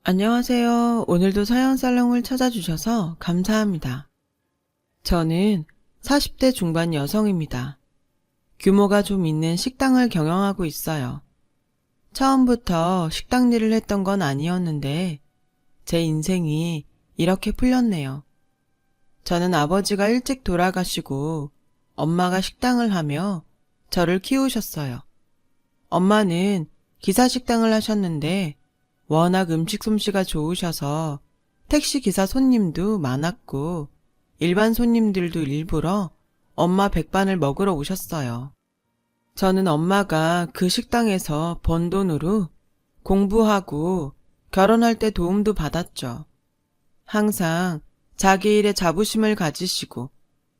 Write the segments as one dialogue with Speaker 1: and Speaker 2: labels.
Speaker 1: 안녕하세요. 오늘도 사연살롱을 찾아주셔서 감사합니다. 저는 40대 중반 여성입니다. 규모가 좀 있는 식당을 경영하고 있어요. 처음부터 식당 일을 했던 건 아니었는데 제 인생이 이렇게 풀렸네요. 저는 아버지가 일찍 돌아가시고 엄마가 식당을 하며 저를 키우셨어요. 엄마는 기사식당을 하셨는데 워낙 음식 솜씨가 좋으셔서 택시 기사 손님도 많았고 일반 손님들도 일부러 엄마 백반을 먹으러 오셨어요. 저는 엄마가 그 식당에서 번 돈으로 공부하고 결혼할 때 도움도 받았죠. 항상 자기 일에 자부심을 가지시고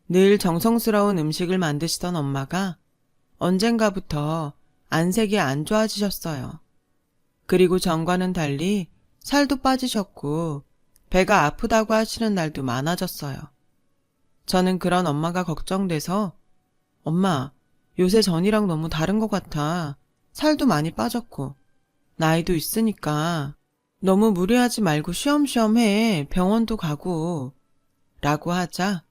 Speaker 1: 늘 정성스러운 음식을 만드시던 엄마가 언젠가부터 안색이 안 좋아지셨어요. 그리고 전과는 달리 살도 빠지셨고 배가 아프다고 하시는 날도 많아졌어요. 저는 그런 엄마가 걱정돼서 엄마, 요새 전이랑 너무 다른 것 같아. 살도 많이 빠졌고 나이도 있으니까 너무 무리하지 말고 쉬엄쉬엄 해. 병원도 가고 라고 하자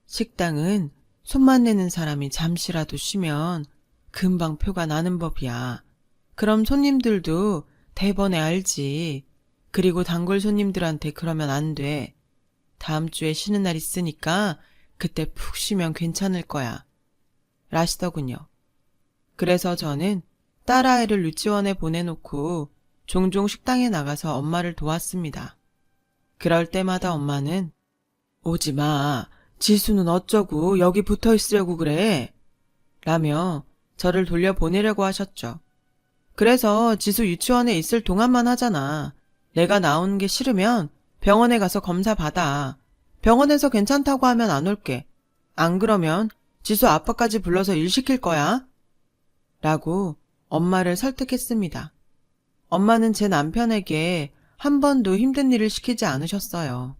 Speaker 1: 식당은 손만 내는 사람이 잠시라도 쉬면 금방 표가 나는 법이야. 그럼 손님들도 대번에 알지. 그리고 단골 손님들한테 그러면 안 돼. 다음 주에 쉬는 날 있으니까 그때 푹 쉬면 괜찮을 거야. 라시더군요. 그래서 저는 딸아이를 유치원에 보내놓고 종종 식당에 나가서 엄마를 도왔습니다. 그럴 때마다 엄마는 오지 마. 지수는 어쩌고 여기 붙어 있으려고 그래. 라며 저를 돌려보내려고 하셨죠. 그래서 지수 유치원에 있을 동안만 하잖아. 내가 나오는 게 싫으면 병원에 가서 검사 받아. 병원에서 괜찮다고 하면 안 올게. 안 그러면 지수 아빠까지 불러서 일 시킬 거야. 라고 엄마를 설득했습니다. 엄마는 제 남편에게 한 번도 힘든 일을 시키지 않으셨어요.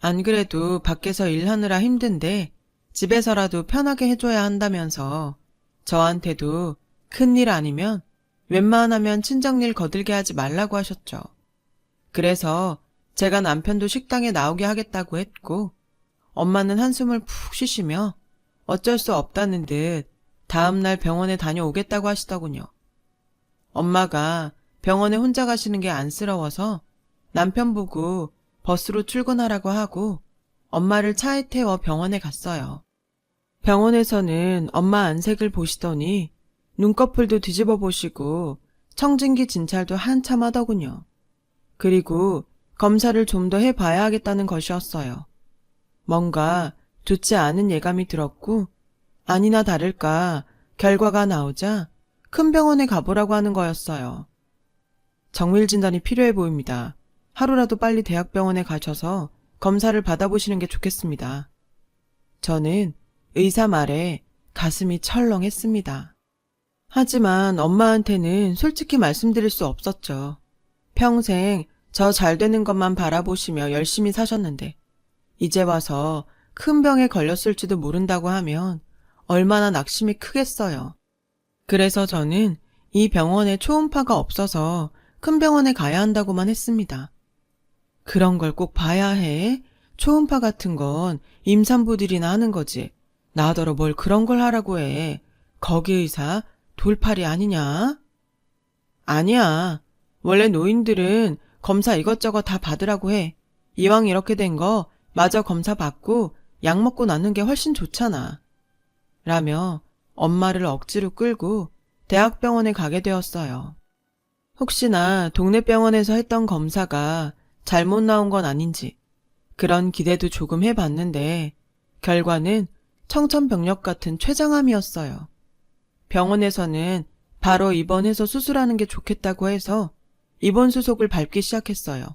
Speaker 1: 안 그래도 밖에서 일하느라 힘든데 집에서라도 편하게 해줘야 한다면서 저한테도 큰일 아니면 웬만하면 친정일 거들게 하지 말라고 하셨죠. 그래서 제가 남편도 식당에 나오게 하겠다고 했고 엄마는 한숨을 푹 쉬시며 어쩔 수 없다는 듯 다음날 병원에 다녀오겠다고 하시더군요. 엄마가 병원에 혼자 가시는 게 안쓰러워서 남편 보고 버스로 출근하라고 하고 엄마를 차에 태워 병원에 갔어요. 병원에서는 엄마 안색을 보시더니 눈꺼풀도 뒤집어 보시고 청진기 진찰도 한참 하더군요. 그리고 검사를 좀 더 해봐야 하겠다는 것이었어요. 뭔가 좋지 않은 예감이 들었고 아니나 다를까 결과가 나오자 큰 병원에 가보라고 하는 거였어요. 정밀 진단이 필요해 보입니다. 하루라도 빨리 대학병원에 가셔서 검사를 받아보시는 게 좋겠습니다. 저는 의사 말에 가슴이 철렁했습니다. 하지만 엄마한테는 솔직히 말씀드릴 수 없었죠. 평생 저 잘 되는 것만 바라보시며 열심히 사셨는데 이제 와서 큰 병에 걸렸을지도 모른다고 하면 얼마나 낙심이 크겠어요. 그래서 저는 이 병원에 초음파가 없어서 큰 병원에 가야 한다고만 했습니다. 그런 걸 꼭 봐야 해? 초음파 같은 건 임산부들이나 하는 거지. 나더러 뭘 그런 걸 하라고 해. 거기 의사 돌팔이 아니냐? 아니야. 원래 노인들은 검사 이것저것 다 받으라고 해. 이왕 이렇게 된 거 마저 검사 받고 약 먹고 낫는 게 훨씬 좋잖아. 라며 엄마를 억지로 끌고 대학병원에 가게 되었어요. 혹시나 동네 병원에서 했던 검사가 잘못 나온 건 아닌지 그런 기대도 조금 해봤는데 결과는 청천벽력 같은 췌장암이었어요. 병원에서는 바로 입원해서 수술하는 게 좋겠다고 해서 입원 수속을 밟기 시작했어요.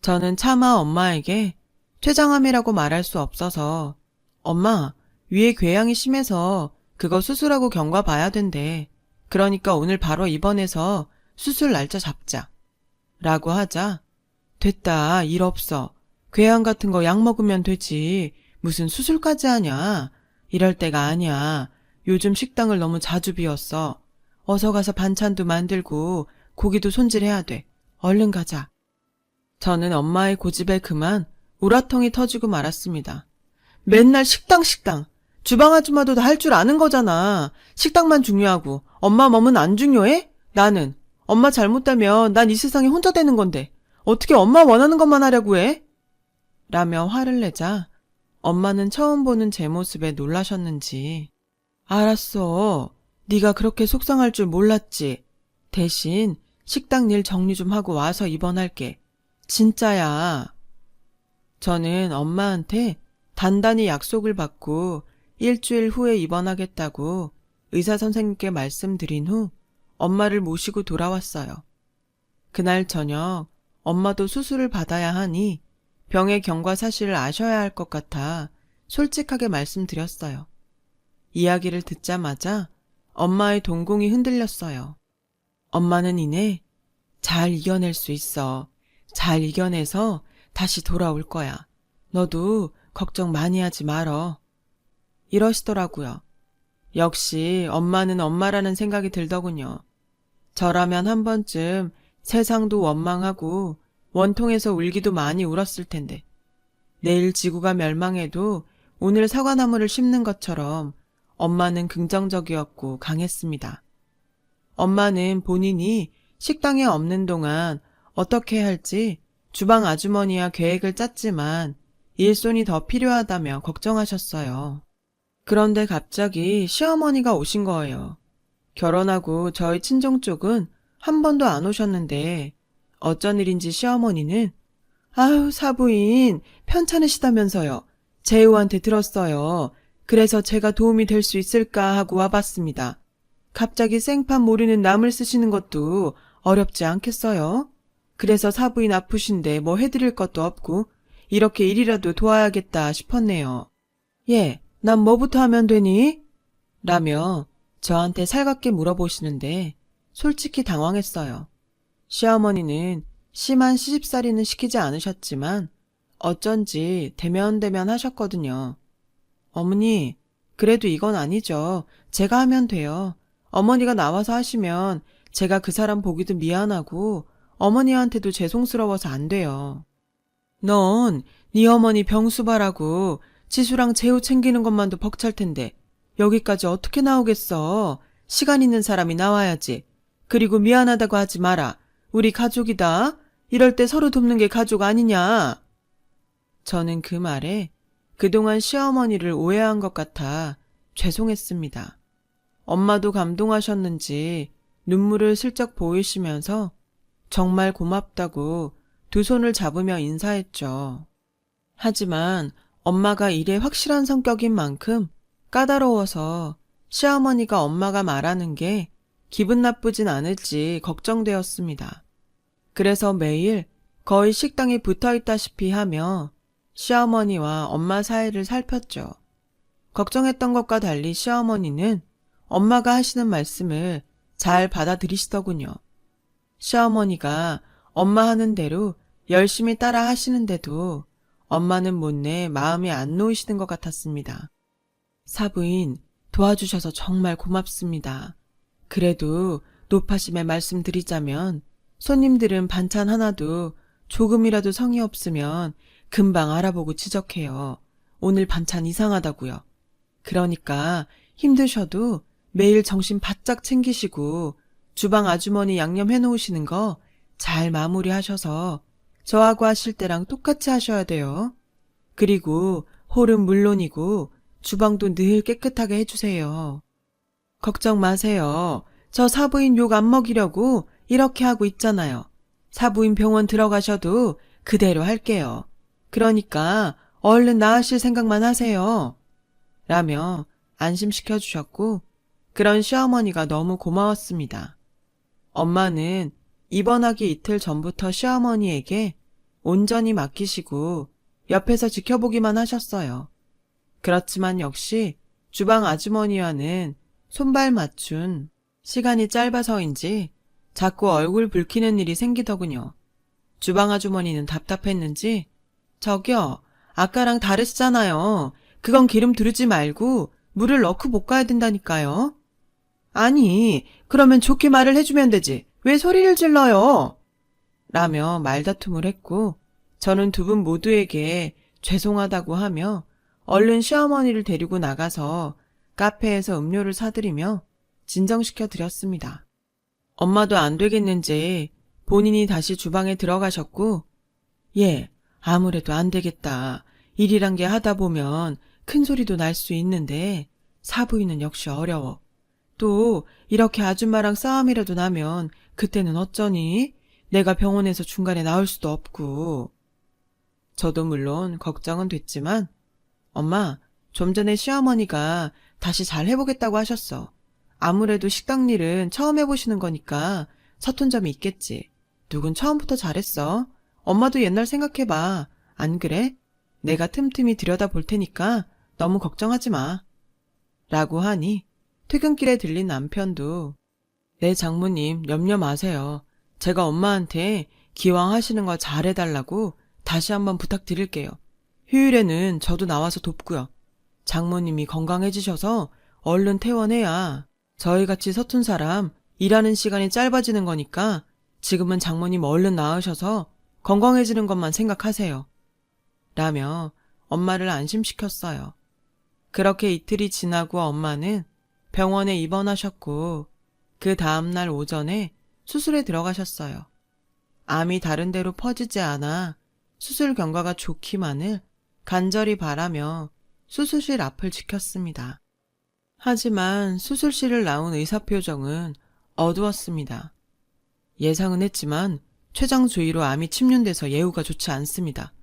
Speaker 1: 저는 차마 엄마에게 췌장암이라고 말할 수 없어서 엄마, 위에 궤양이 심해서 그거 수술하고 경과 봐야 된대. 그러니까 오늘 바로 입원해서 수술 날짜 잡자. 라고 하자 됐다, 일 없어. 궤양 같은 거 약 먹으면 되지. 무슨 수술까지 하냐. 이럴 때가 아니야. 요즘 식당을 너무 자주 비웠어. 어서 가서 반찬도 만들고 고기도 손질해야 돼. 얼른 가자. 저는 엄마의 고집에 그만 우라통이 터지고 말았습니다. 맨날 식당. 주방 아줌마도 다 할 줄 아는 거잖아. 식당만 중요하고 엄마 몸은 안 중요해? 나는 엄마 잘못되면 난 이 세상에 혼자 되는 건데 어떻게 엄마 원하는 것만 하려고 해? 라며 화를 내자 엄마는 처음 보는 제 모습에 놀라셨는지 알았어. 네가 그렇게 속상할 줄 몰랐지. 대신 식당 일 정리 좀 하고 와서 입원할게. 진짜야. 저는 엄마한테 단단히 약속을 받고 일주일 후에 입원하겠다고 의사 선생님께 말씀드린 후 엄마를 모시고 돌아왔어요. 그날 저녁 엄마도 수술을 받아야 하니 병의 경과 사실을 아셔야 할 것 같아 솔직하게 말씀드렸어요. 이야기를 듣자마자 엄마의 동공이 흔들렸어요. 엄마는 이내 잘 이겨낼 수 있어. 잘 이겨내서 다시 돌아올 거야. 너도 걱정 많이 하지 말어. 이러시더라고요. 역시 엄마는 엄마라는 생각이 들더군요. 저라면 한 번쯤 세상도 원망하고 원통해서 울기도 많이 울었을 텐데 내일 지구가 멸망해도 오늘 사과나무를 심는 것처럼 엄마는 긍정적이었고 강했습니다. 엄마는 본인이 식당에 없는 동안 어떻게 해야 할지 주방 아주머니와 계획을 짰지만 일손이 더 필요하다며 걱정하셨어요. 그런데 갑자기 시어머니가 오신 거예요. 결혼하고 저희 친정 쪽은 한 번도 안 오셨는데 어쩐 일인지 시어머니는 아유 사부인 편찮으시다면서요. 재우한테 들었어요. 그래서 제가 도움이 될 수 있을까 하고 와봤습니다. 갑자기 생판 모르는 남을 쓰시는 것도 어렵지 않겠어요? 그래서 사부인 아프신데 뭐 해드릴 것도 없고 이렇게 일이라도 도와야겠다 싶었네요. 예, 난 뭐부터 하면 되니? 라며 저한테 살갑게 물어보시는데 솔직히 당황했어요. 시어머니는 심한 시집살이는 시키지 않으셨지만 어쩐지 대면대면 하셨거든요. 어머니, 그래도 이건 아니죠. 제가 하면 돼요. 어머니가 나와서 하시면 제가 그 사람 보기도 미안하고 어머니한테도 죄송스러워서 안 돼요. 넌 네 어머니 병수발하고 지수랑 재우 챙기는 것만도 벅찰 텐데 여기까지 어떻게 나오겠어. 시간 있는 사람이 나와야지. 그리고 미안하다고 하지 마라. 우리 가족이다. 이럴 때 서로 돕는 게 가족 아니냐. 저는 그 말에 그동안 시어머니를 오해한 것 같아 죄송했습니다. 엄마도 감동하셨는지 눈물을 슬쩍 보이시면서 정말 고맙다고 두 손을 잡으며 인사했죠. 하지만 엄마가 일에 확실한 성격인 만큼 까다로워서 시어머니가 엄마가 말하는 게 기분 나쁘진 않을지 걱정되었습니다. 그래서 매일 거의 식당에 붙어있다시피 하며 시어머니와 엄마 사이를 살폈죠. 걱정했던 것과 달리 시어머니는 엄마가 하시는 말씀을 잘 받아들이시더군요. 시어머니가 엄마 하는 대로 열심히 따라 하시는데도 엄마는 못내 마음이 안 놓이시는 것 같았습니다. 사부인 도와주셔서 정말 고맙습니다. 그래도 노파심에 말씀드리자면 손님들은 반찬 하나도 조금이라도 성의 없으면 금방 알아보고 지적해요. 오늘 반찬 이상하다고요. 그러니까 힘드셔도 매일 정신 바짝 챙기시고 주방 아주머니 양념해 놓으시는 거 잘 마무리하셔서 저하고 하실 때랑 똑같이 하셔야 돼요. 그리고 홀은 물론이고 주방도 늘 깨끗하게 해주세요. 걱정 마세요. 저 사부인 욕 안 먹이려고 이렇게 하고 있잖아요. 사부인 병원 들어가셔도 그대로 할게요. 그러니까 얼른 나으실 생각만 하세요. 라며 안심시켜 주셨고 그런 시어머니가 너무 고마웠습니다. 엄마는 입원하기 이틀 전부터 시어머니에게 온전히 맡기시고 옆에서 지켜보기만 하셨어요. 그렇지만 역시 주방 아주머니와는 손발 맞춘 시간이 짧아서인지 자꾸 얼굴 붉히는 일이 생기더군요. 주방 아주머니는 답답했는지 저기요, 아까랑 다르시잖아요. 그건 기름 두르지 말고 물을 넣고 볶아야 된다니까요. 아니, 그러면 좋게 말을 해주면 되지. 왜 소리를 질러요? 라며 말다툼을 했고 저는 두 분 모두에게 죄송하다고 하며 얼른 시어머니를 데리고 나가서 카페에서 음료를 사드리며 진정시켜 드렸습니다. 엄마도 안 되겠는지 본인이 다시 주방에 들어가셨고 예, 아무래도 안 되겠다. 일이란 게 하다 보면 큰 소리도 날 수 있는데 사부인은 역시 어려워. 또 이렇게 아줌마랑 싸움이라도 나면 그때는 어쩌니? 내가 병원에서 중간에 나올 수도 없고. 저도 물론 걱정은 됐지만 엄마, 좀 전에 시어머니가 다시 잘 해보겠다고 하셨어. 아무래도 식당 일은 처음 해보시는 거니까 서툰 점이 있겠지. 누군 처음부터 잘했어. 엄마도 옛날 생각해봐. 안 그래? 내가 틈틈이 들여다볼 테니까 너무 걱정하지 마. 라고 하니 퇴근길에 들린 남편도 네 장모님 염려 마세요. 제가 엄마한테 기왕 하시는 거 잘해달라고 다시 한번 부탁드릴게요. 휴일에는 저도 나와서 돕고요. 장모님이 건강해지셔서 얼른 퇴원해야 저희같이 서툰 사람 일하는 시간이 짧아지는 거니까 지금은 장모님 얼른 나으셔서 건강해지는 것만 생각하세요. 라며 엄마를 안심시켰어요. 그렇게 이틀이 지나고 엄마는 병원에 입원하셨고 그 다음날 오전에 수술에 들어가셨어요. 암이 다른 데로 퍼지지 않아 수술 경과가 좋기만을 간절히 바라며 수술실 앞을 지켰습니다. 하지만 수술실을 나온 의사 표정은 어두웠습니다. 예상은 했지만 췌장 주위로 암이 침륜돼서 예후가 좋지 않습니다.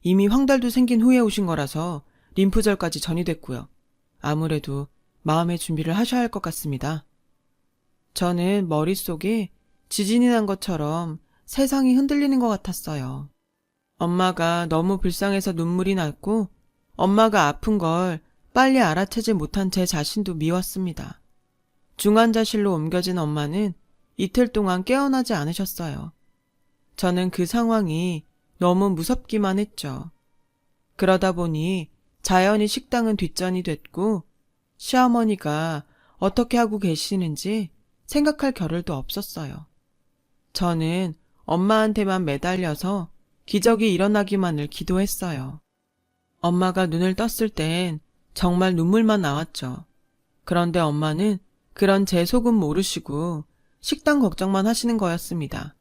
Speaker 1: 이미 황달도 생긴 후에 오신 거라서 림프절까지 전이됐고요. 아무래도 마음의 준비를 하셔야 할 것 같습니다. 저는 머릿속에 지진이 난 것처럼 세상이 흔들리는 것 같았어요. 엄마가 너무 불쌍해서 눈물이 났고 엄마가 아픈 걸 빨리 알아채지 못한 제 자신도 미웠습니다. 중환자실로 옮겨진 엄마는 이틀 동안 깨어나지 않으셨어요. 저는 그 상황이 너무 무섭기만 했죠. 그러다 보니 자연히 식당은 뒷전이 됐고 시어머니가 어떻게 하고 계시는지 생각할 겨를도 없었어요. 저는 엄마한테만 매달려서 기적이 일어나기만을 기도했어요. 엄마가 눈을 떴을 땐 정말 눈물만 나왔죠. 그런데 엄마는 그런 제 속은 모르시고 식당 걱정만 하시는 거였습니다.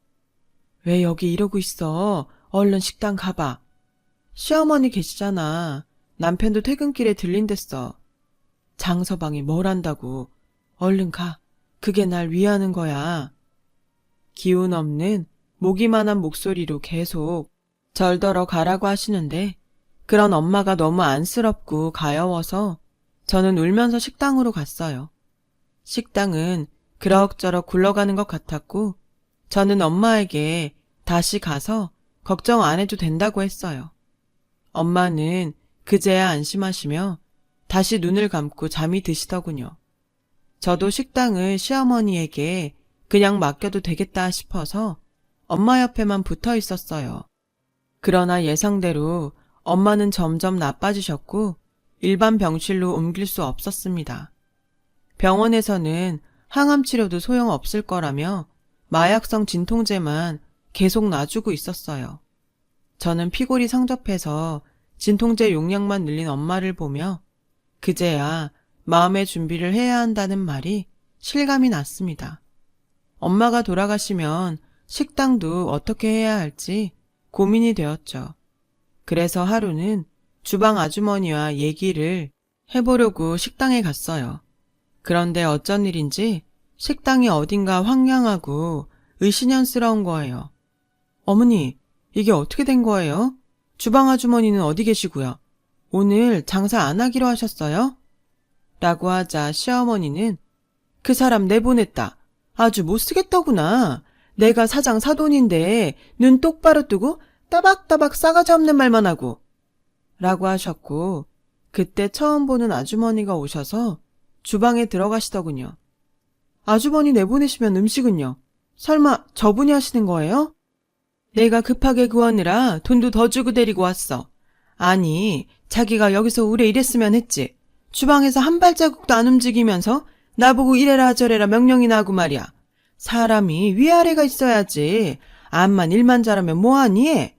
Speaker 1: 왜 여기 이러고 있어? 얼른 식당 가봐. 시어머니 계시잖아. 남편도 퇴근길에 들린댔어. 장서방이 뭘 한다고. 얼른 가. 그게 날 위하는 거야. 기운 없는 모기만한 목소리로 계속 절더러 가라고 하시는데 그런 엄마가 너무 안쓰럽고 가여워서 저는 울면서 식당으로 갔어요. 식당은 그럭저럭 굴러가는 것 같았고 저는 엄마에게 다시 가서 걱정 안 해도 된다고 했어요. 엄마는 그제야 안심하시며 다시 눈을 감고 잠이 드시더군요. 저도 식당을 시어머니에게 그냥 맡겨도 되겠다 싶어서 엄마 옆에만 붙어 있었어요. 그러나 예상대로 엄마는 점점 나빠지셨고 일반 병실로 옮길 수 없었습니다. 병원에서는 항암 치료도 소용없을 거라며 마약성 진통제만 계속 놔주고 있었어요. 저는 피골이 상접해서 진통제 용량만 늘린 엄마를 보며 그제야 마음의 준비를 해야 한다는 말이 실감이 났습니다. 엄마가 돌아가시면 식당도 어떻게 해야 할지 고민이 되었죠. 그래서 하루는 주방 아주머니와 얘기를 해보려고 식당에 갔어요. 그런데 어쩐 일인지 식당이 어딘가 황량하고 의심스러운 거예요. 어머니, 이게 어떻게 된 거예요? 주방 아주머니는 어디 계시고요? 오늘 장사 안 하기로 하셨어요? 라고 하자 시어머니는 그 사람 내보냈다. 아주 못쓰겠더구나. 내가 사장 사돈인데 눈 똑바로 뜨고 따박따박 싸가지 없는 말만 하고 라고 하셨고 그때 처음 보는 아주머니가 오셔서 주방에 들어가시더군요. 아주머니 내보내시면 음식은요? 설마 저분이 하시는 거예요? 내가 급하게 구하느라 돈도 더 주고 데리고 왔어. 아니, 자기가 여기서 오래 일했으면 했지. 주방에서 한 발자국도 안 움직이면서 나보고 이래라 저래라 명령이나 하고 말이야. 사람이 위아래가 있어야지. 암만 일만 잘하면 뭐하니?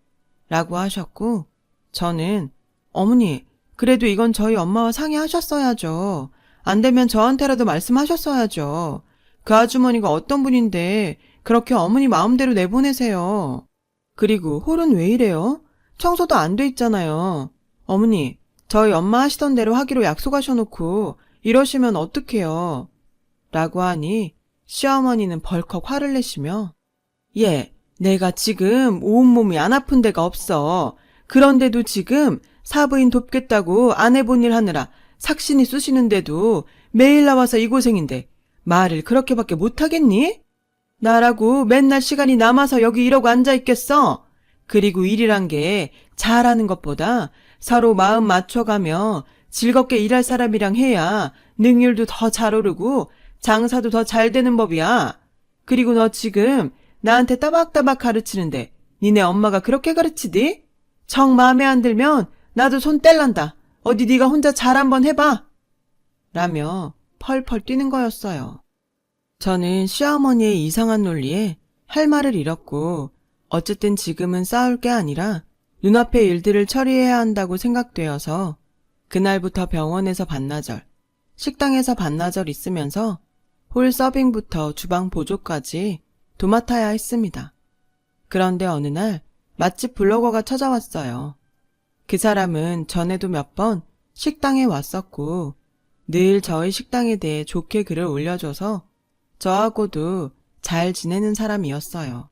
Speaker 1: 라고 하셨고, 저는 어머니, 그래도 이건 저희 엄마와 상의하셨어야죠. 안 되면 저한테라도 말씀하셨어야죠. 그 아주머니가 어떤 분인데 그렇게 어머니 마음대로 내보내세요. 그리고 홀은 왜 이래요? 청소도 안 돼 있잖아요. 어머니, 저희 엄마 하시던 대로 하기로 약속하셔놓고 이러시면 어떡해요? 라고 하니 시어머니는 벌컥 화를 내시며 예, 내가 지금 온몸이 안 아픈 데가 없어. 그런데도 지금 사부인 돕겠다고 안 해본 일 하느라 삭신이 쑤시는데도 매일 나와서 이 고생인데 말을 그렇게밖에 못하겠니? 나라고 맨날 시간이 남아서 여기 이러고 앉아있겠어? 그리고 일이란 게 잘하는 것보다 서로 마음 맞춰가며 즐겁게 일할 사람이랑 해야 능률도 더 잘 오르고 장사도 더 잘 되는 법이야. 그리고 너 지금 나한테 따박따박 가르치는데 니네 엄마가 그렇게 가르치디? 정 마음에 안 들면 나도 손 뗄란다. 어디 네가 혼자 잘 한번 해봐. 라며 펄펄 뛰는 거였어요. 저는 시어머니의 이상한 논리에 할 말을 잃었고 어쨌든 지금은 싸울 게 아니라 눈앞의 일들을 처리해야 한다고 생각되어서 그날부터 병원에서 반나절, 식당에서 반나절 있으면서 홀 서빙부터 주방 보조까지 도맡아야 했습니다. 그런데 어느 날 맛집 블로거가 찾아왔어요. 그 사람은 전에도 몇 번 식당에 왔었고 늘 저희 식당에 대해 좋게 글을 올려줘서 저하고도 잘 지내는 사람이었어요.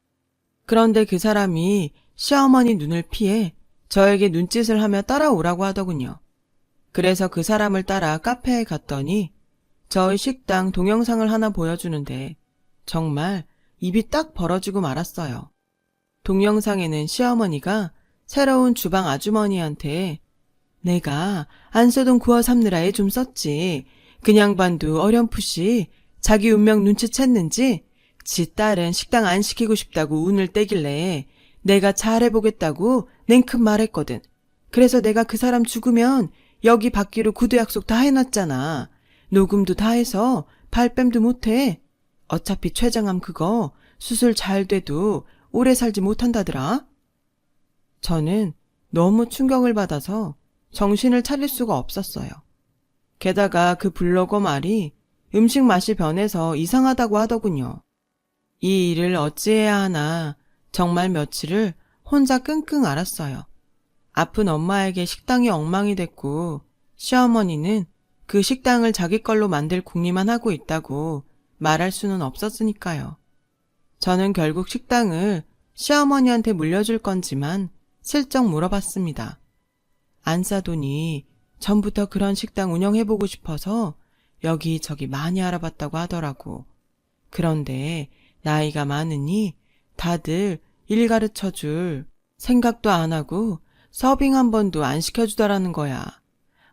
Speaker 1: 그런데 그 사람이 시어머니 눈을 피해 저에게 눈짓을 하며 따라오라고 하더군요. 그래서 그 사람을 따라 카페에 갔더니 저희 식당 동영상을 하나 보여주는데 정말 입이 딱 벌어지고 말았어요. 동영상에는 시어머니가 새로운 주방 아주머니한테 내가 안 쓰던 구워 삶느라 애 좀 썼지. 그냥 반도 어렴풋이 자기 운명 눈치챘는지 지 딸은 식당 안 시키고 싶다고 운을 떼길래 내가 잘해보겠다고 냉큼 말했거든. 그래서 내가 그 사람 죽으면 여기 받기로 구두 약속 다 해놨잖아. 녹음도 다 해서 발뺌도 못해. 어차피 췌장암 그거 수술 잘 돼도 오래 살지 못한다더라. 저는 너무 충격을 받아서 정신을 차릴 수가 없었어요. 게다가 그 블로거 말이 음식 맛이 변해서 이상하다고 하더군요. 이 일을 어찌해야 하나 정말 며칠을 혼자 끙끙 앓았어요. 아픈 엄마에게 식당이 엉망이 됐고 시어머니는 그 식당을 자기 걸로 만들 궁리만 하고 있다고 말할 수는 없었으니까요. 저는 결국 식당을 시어머니한테 물려줄 건지만 슬쩍 물어봤습니다. 안 싸더니 전부터 그런 식당 운영해보고 싶어서 여기저기 많이 알아봤다고 하더라고. 그런데 나이가 많으니 다들 일 가르쳐줄 생각도 안 하고 서빙 한 번도 안 시켜주더라는 거야.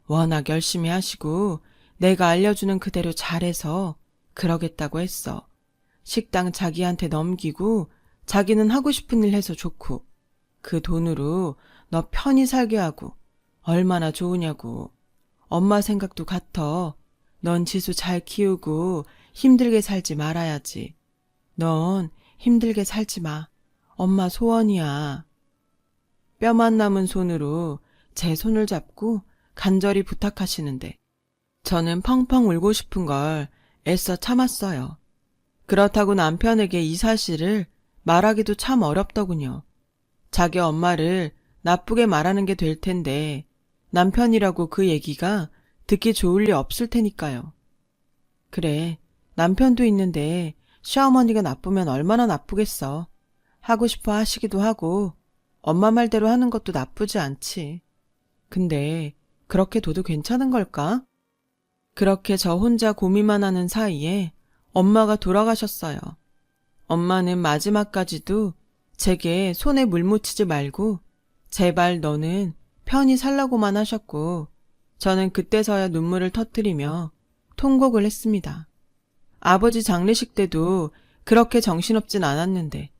Speaker 1: 워낙 열심히 하시고 내가 알려주는 그대로 잘해서 그러겠다고 했어. 식당 자기한테 넘기고 자기는 하고 싶은 일 해서 좋고 그 돈으로 너 편히 살게 하고 얼마나 좋으냐고. 엄마 생각도 같아. 넌 지수 잘 키우고 힘들게 살지 말아야지. 넌 힘들게 살지 마. 엄마 소원이야. 뼈만 남은 손으로 제 손을 잡고 간절히 부탁하시는데 저는 펑펑 울고 싶은 걸 애써 참았어요. 그렇다고 남편에게 이 사실을 말하기도 참 어렵더군요. 자기 엄마를 나쁘게 말하는 게 될 텐데 남편이라고 그 얘기가 듣기 좋을 리 없을 테니까요. 그래, 남편도 있는데 시어머니가 나쁘면 얼마나 나쁘겠어. 하고 싶어 하시기도 하고 엄마 말대로 하는 것도 나쁘지 않지. 근데 그렇게 둬도 괜찮은 걸까? 그렇게 저 혼자 고민만 하는 사이에 엄마가 돌아가셨어요. 엄마는 마지막까지도 제게 손에 물 묻히지 말고 제발 너는 편히 살라고만 하셨고 저는 그때서야 눈물을 터뜨리며 통곡을 했습니다. 아버지 장례식 때도 그렇게 정신없진 않았는데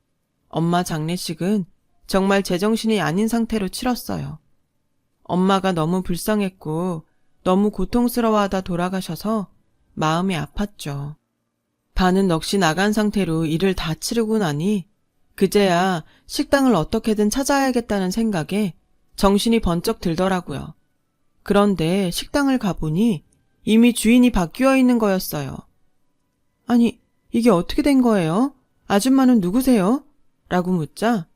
Speaker 1: 엄마 장례식은 정말 제정신이 아닌 상태로 치렀어요. 엄마가 너무 불쌍했고 너무 고통스러워하다 돌아가셔서 마음이 아팠죠. 반은 넋이 나간 상태로 일을 다 치르고 나니 그제야 식당을 어떻게든 찾아야겠다는 생각에 정신이 번쩍 들더라고요. 그런데 식당을 가보니 이미 주인이 바뀌어 있는 거였어요. 아니, 이게 어떻게 된 거예요? 아줌마는 누구세요? 라고 묻자,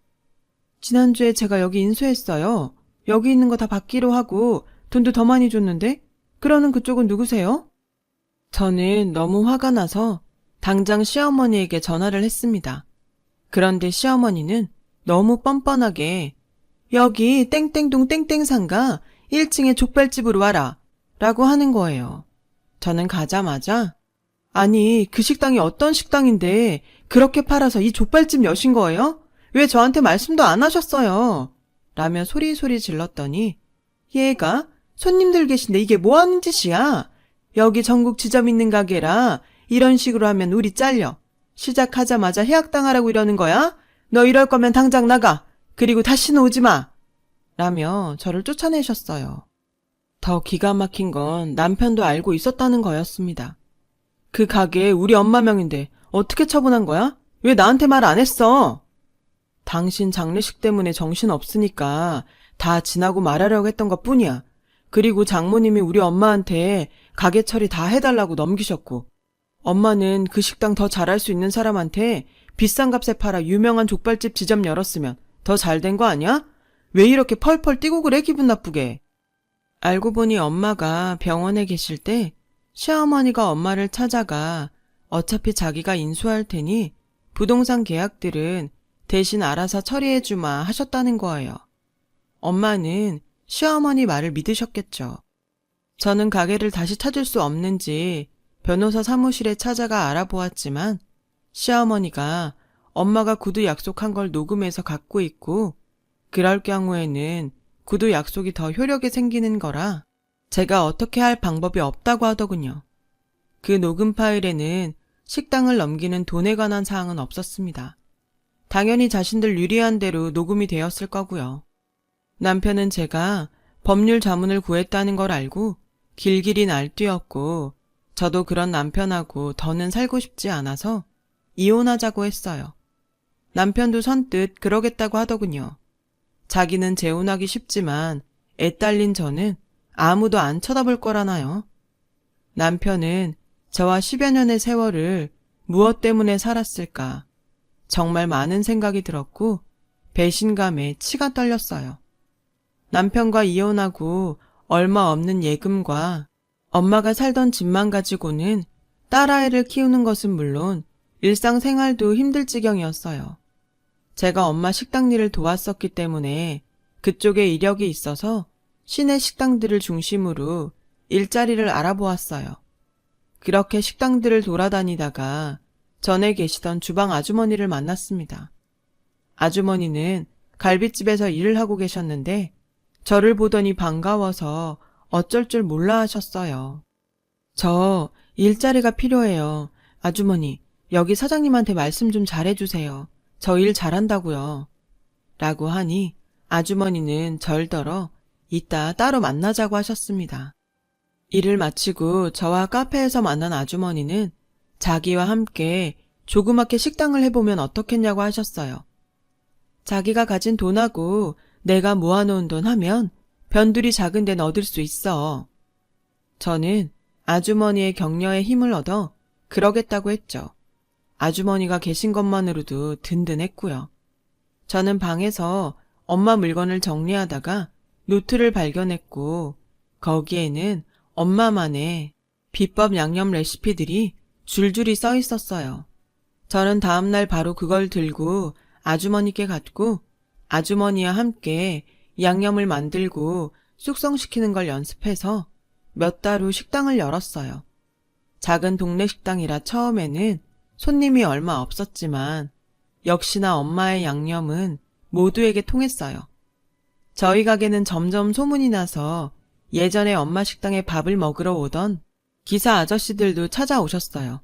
Speaker 1: 지난주에 제가 여기 인수했어요. 여기 있는 거 다 받기로 하고 돈도 더 많이 줬는데? 그러는 그쪽은 누구세요? 저는 너무 화가 나서 당장 시어머니에게 전화를 했습니다. 그런데 시어머니는 너무 뻔뻔하게 여기 땡땡동 땡땡상가 1층에 족발집으로 와라 라고 하는 거예요. 저는 가자마자 아니 그 식당이 어떤 식당인데 그렇게 팔아서 이 족발집 여신 거예요? 왜 저한테 말씀도 안 하셨어요? 라며 소리소리 질렀더니 얘가 손님들 계신데 이게 뭐 하는 짓이야? 여기 전국 지점 있는 가게라 이런 식으로 하면 우리 잘려. 시작하자마자 해약당하라고 이러는 거야? 너 이럴 거면 당장 나가. 그리고 다시는 오지 마. 라며 저를 쫓아내셨어요. 더 기가 막힌 건 남편도 알고 있었다는 거였습니다. 그 가게 우리 엄마 명인데 어떻게 처분한 거야? 왜 나한테 말 안 했어? 당신 장례식 때문에 정신 없으니까 다 지나고 말하려고 했던 것 뿐이야. 그리고 장모님이 우리 엄마한테 가게 처리 다 해달라고 넘기셨고, 엄마는 그 식당 더 잘할 수 있는 사람한테 비싼 값에 팔아 유명한 족발집 지점 열었으면 더 잘 된 거 아니야? 왜 이렇게 펄펄 뛰고 그래 기분 나쁘게. 알고 보니 엄마가 병원에 계실 때 시어머니가 엄마를 찾아가 어차피 자기가 인수할 테니 부동산 계약들은 대신 알아서 처리해주마 하셨다는 거예요. 엄마는 시어머니 말을 믿으셨겠죠. 저는 가게를 다시 찾을 수 없는지 변호사 사무실에 찾아가 알아보았지만 시어머니가 엄마가 구두 약속한 걸 녹음해서 갖고 있고 그럴 경우에는 구두 약속이 더 효력이 생기는 거라 제가 어떻게 할 방법이 없다고 하더군요. 그 녹음 파일에는 식당을 넘기는 돈에 관한 사항은 없었습니다. 당연히 자신들 유리한 대로 녹음이 되었을 거고요. 남편은 제가 법률 자문을 구했다는 걸 알고 길길이 날뛰었고 저도 그런 남편하고 더는 살고 싶지 않아서 이혼하자고 했어요. 남편도 선뜻 그러겠다고 하더군요. 자기는 재혼하기 쉽지만 애 딸린 저는 아무도 안 쳐다볼 거라나요. 남편은 저와 10여 년의 세월을 무엇 때문에 살았을까 정말 많은 생각이 들었고 배신감에 치가 떨렸어요. 남편과 이혼하고 얼마 없는 예금과 엄마가 살던 집만 가지고는 딸아이를 키우는 것은 물론 일상생활도 힘들 지경이었어요. 제가 엄마 식당 일을 도왔었기 때문에 그쪽에 이력이 있어서 시내 식당들을 중심으로 일자리를 알아보았어요. 그렇게 식당들을 돌아다니다가 전에 계시던 주방 아주머니를 만났습니다. 아주머니는 갈비집에서 일을 하고 계셨는데 저를 보더니 반가워서 어쩔 줄 몰라 하셨어요. 저 일자리가 필요해요. 아주머니, 여기 사장님한테 말씀 좀 잘해주세요. 저 일 잘한다고요. 라고 하니 아주머니는 절더러 이따 따로 만나자고 하셨습니다. 일을 마치고 저와 카페에서 만난 아주머니는 자기와 함께 조그맣게 식당을 해보면 어떻겠냐고 하셨어요. 자기가 가진 돈하고 내가 모아놓은 돈 하면 변두리 작은 데는 얻을 수 있어. 저는 아주머니의 격려에 힘을 얻어 그러겠다고 했죠. 아주머니가 계신 것만으로도 든든했고요. 저는 방에서 엄마 물건을 정리하다가 노트를 발견했고 거기에는 엄마만의 비법 양념 레시피들이 줄줄이 써 있었어요. 저는 다음날 바로 그걸 들고 아주머니께 갔고 아주머니와 함께 양념을 만들고 숙성시키는 걸 연습해서 몇 달 후 식당을 열었어요. 작은 동네 식당이라 처음에는 손님이 얼마 없었지만 역시나 엄마의 양념은 모두에게 통했어요. 저희 가게는 점점 소문이 나서 예전에 엄마 식당에 밥을 먹으러 오던 기사 아저씨들도 찾아오셨어요.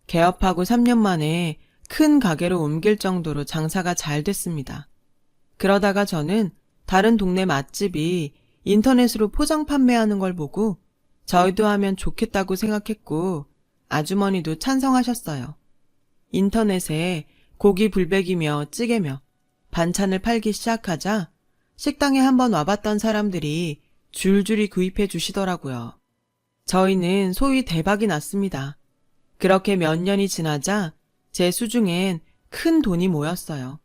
Speaker 1: 개업하고 3년 만에 큰 가게로 옮길 정도로 장사가 잘 됐습니다. 그러다가 저는 다른 동네 맛집이 인터넷으로 포장 판매하는 걸 보고 저희도 하면 좋겠다고 생각했고 아주머니도 찬성하셨어요. 인터넷에 고기 불백이며 찌개며 반찬을 팔기 시작하자 식당에 한번 와봤던 사람들이 줄줄이 구입해 주시더라고요. 저희는 소위 대박이 났습니다. 그렇게 몇 년이 지나자 제 수중엔 큰 돈이 모였어요.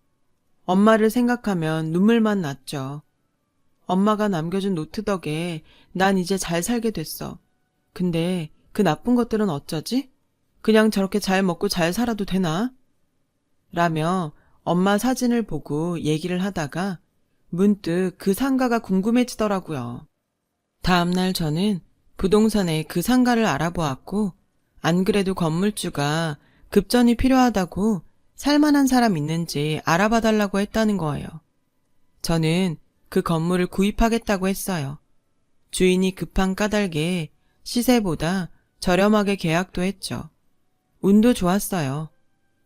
Speaker 1: 엄마를 생각하면 눈물만 났죠. 엄마가 남겨준 노트 덕에 난 이제 잘 살게 됐어. 근데 그 나쁜 것들은 어쩌지? 그냥 저렇게 잘 먹고 잘 살아도 되나? 라며 엄마 사진을 보고 얘기를 하다가 문득 그 상가가 궁금해지더라고요. 다음날 저는 부동산에 그 상가를 알아보았고 안 그래도 건물주가 급전이 필요하다고 살만한 사람 있는지 알아봐달라고 했다는 거예요. 저는 그 건물을 구입하겠다고 했어요. 주인이 급한 까닭에 시세보다 저렴하게 계약도 했죠. 운도 좋았어요.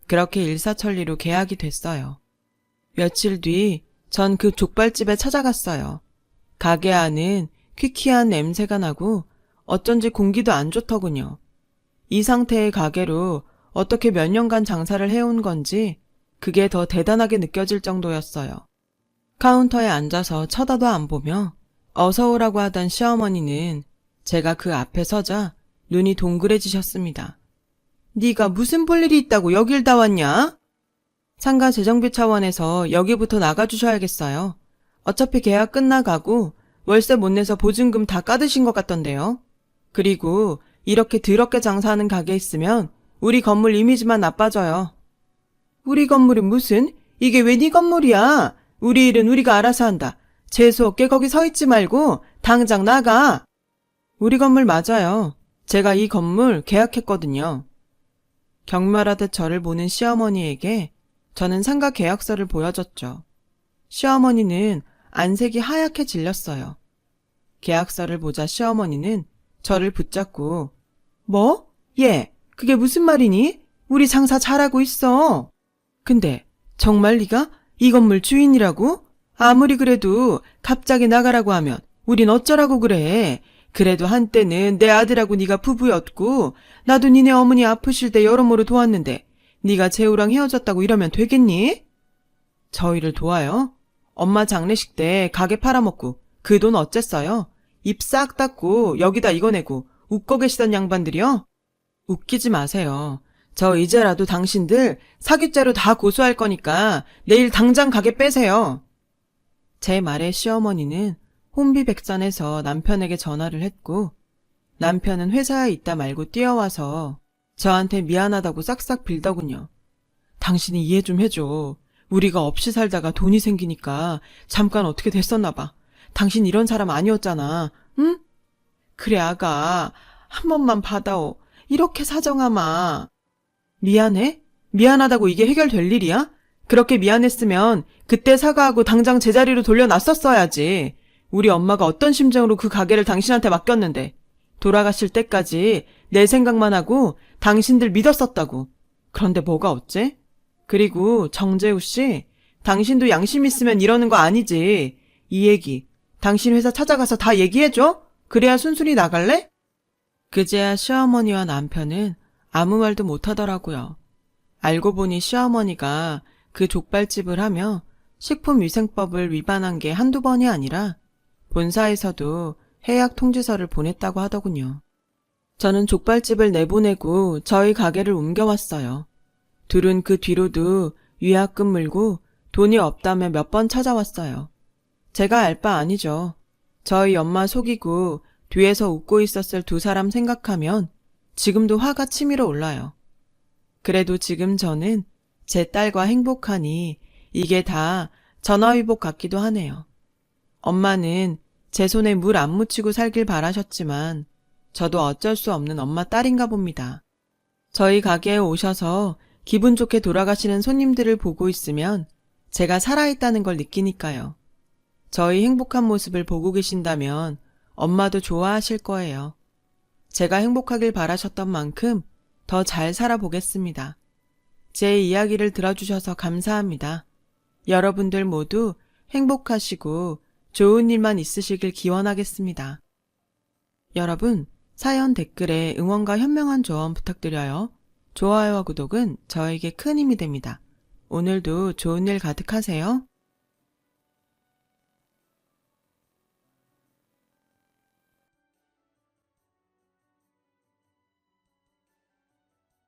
Speaker 1: 그렇게 일사천리로 계약이 됐어요. 며칠 뒤 전 그 족발집에 찾아갔어요. 가게 안은 퀴퀴한 냄새가 나고 어쩐지 공기도 안 좋더군요. 이 상태의 가게로 어떻게 몇 년간 장사를 해온 건지 그게 더 대단하게 느껴질 정도였어요. 카운터에 앉아서 쳐다도 안 보며 어서 오라고 하던 시어머니는 제가 그 앞에 서자 눈이 동그래지셨습니다. 네가 무슨 볼 일이 있다고 여길 다 왔냐? 상가 재정비 차원에서 여기부터 나가주셔야겠어요. 어차피 계약 끝나가고 월세 못 내서 보증금 다 까드신 것 같던데요. 그리고 이렇게 더럽게 장사하는 가게 있으면 우리 건물 이미지만 나빠져요. 우리 건물은 무슨? 이게 왜 네 건물이야? 우리 일은 우리가 알아서 한다. 재수없게 거기 서 있지 말고 당장 나가. 우리 건물 맞아요. 제가 이 건물 계약했거든요. 경멸하듯 저를 보는 시어머니에게 저는 상가 계약서를 보여줬죠. 시어머니는 안색이 하얗게 질렸어요. 계약서를 보자 시어머니는 저를 붙잡고 뭐? 얘, 그게 무슨 말이니? 우리 장사 잘하고 있어. 근데 정말 네가 이 건물 주인이라고? 아무리 그래도 갑자기 나가라고 하면 우린 어쩌라고 그래. 그래도 한때는 내 아들하고 네가 부부였고 나도 니네 어머니 아프실 때 여러모로 도왔는데 네가 재우랑 헤어졌다고 이러면 되겠니? 저희를 도와요? 엄마 장례식 때 가게 팔아먹고 그 돈 어쨌어요? 입 싹 닫고 여기다 이거 내고 웃고 계시던 양반들이요? 웃기지 마세요. 저 이제라도 당신들 사기죄로 다 고소할 거니까 내일 당장 가게 빼세요. 제 말에 시어머니는 혼비백산해서 남편에게 전화를 했고 남편은 회사에 있다 말고 뛰어와서 저한테 미안하다고 싹싹 빌더군요. 당신이 이해 좀 해줘. 우리가 없이 살다가 돈이 생기니까 잠깐 어떻게 됐었나 봐. 당신 이런 사람 아니었잖아. 응? 그래 아가. 한 번만 받아오. 이렇게 사정하마. 미안해? 미안하다고 이게 해결될 일이야? 그렇게 미안했으면 그때 사과하고 당장 제자리로 돌려놨었어야지. 우리 엄마가 어떤 심정으로 그 가게를 당신한테 맡겼는데 돌아가실 때까지 내 생각만 하고 당신들 믿었었다고. 그런데 뭐가 어째? 그리고 정재우 씨, 당신도 양심 있으면 이러는 거 아니지. 이 얘기 당신 회사 찾아가서 다 얘기해줘? 그래야 순순히 나갈래? 그제야 시어머니와 남편은 아무 말도 못하더라고요. 알고 보니 시어머니가 그 족발집을 하며 식품위생법을 위반한 게 한두 번이 아니라 본사에서도 해약 통지서를 보냈다고 하더군요. 저는 족발집을 내보내고 저희 가게를 옮겨왔어요. 둘은 그 뒤로도 위약금 물고 돈이 없다며 몇 번 찾아왔어요. 제가 알 바 아니죠. 저희 엄마 속이고 뒤에서 웃고 있었을 두 사람 생각하면 지금도 화가 치밀어 올라요. 그래도 지금 저는 제 딸과 행복하니 이게 다 전화위복 같기도 하네요. 엄마는 제 손에 물 안 묻히고 살길 바라셨지만 저도 어쩔 수 없는 엄마 딸인가 봅니다. 저희 가게에 오셔서 기분 좋게 돌아가시는 손님들을 보고 있으면 제가 살아있다는 걸 느끼니까요. 저희 행복한 모습을 보고 계신다면 엄마도 좋아하실 거예요. 제가 행복하길 바라셨던 만큼 더 잘 살아보겠습니다. 제 이야기를 들어주셔서 감사합니다. 여러분들 모두 행복하시고 좋은 일만 있으시길 기원하겠습니다. 여러분, 사연 댓글에 응원과 현명한 조언 부탁드려요. 좋아요와 구독은 저에게 큰 힘이 됩니다. 오늘도 좋은 일 가득하세요.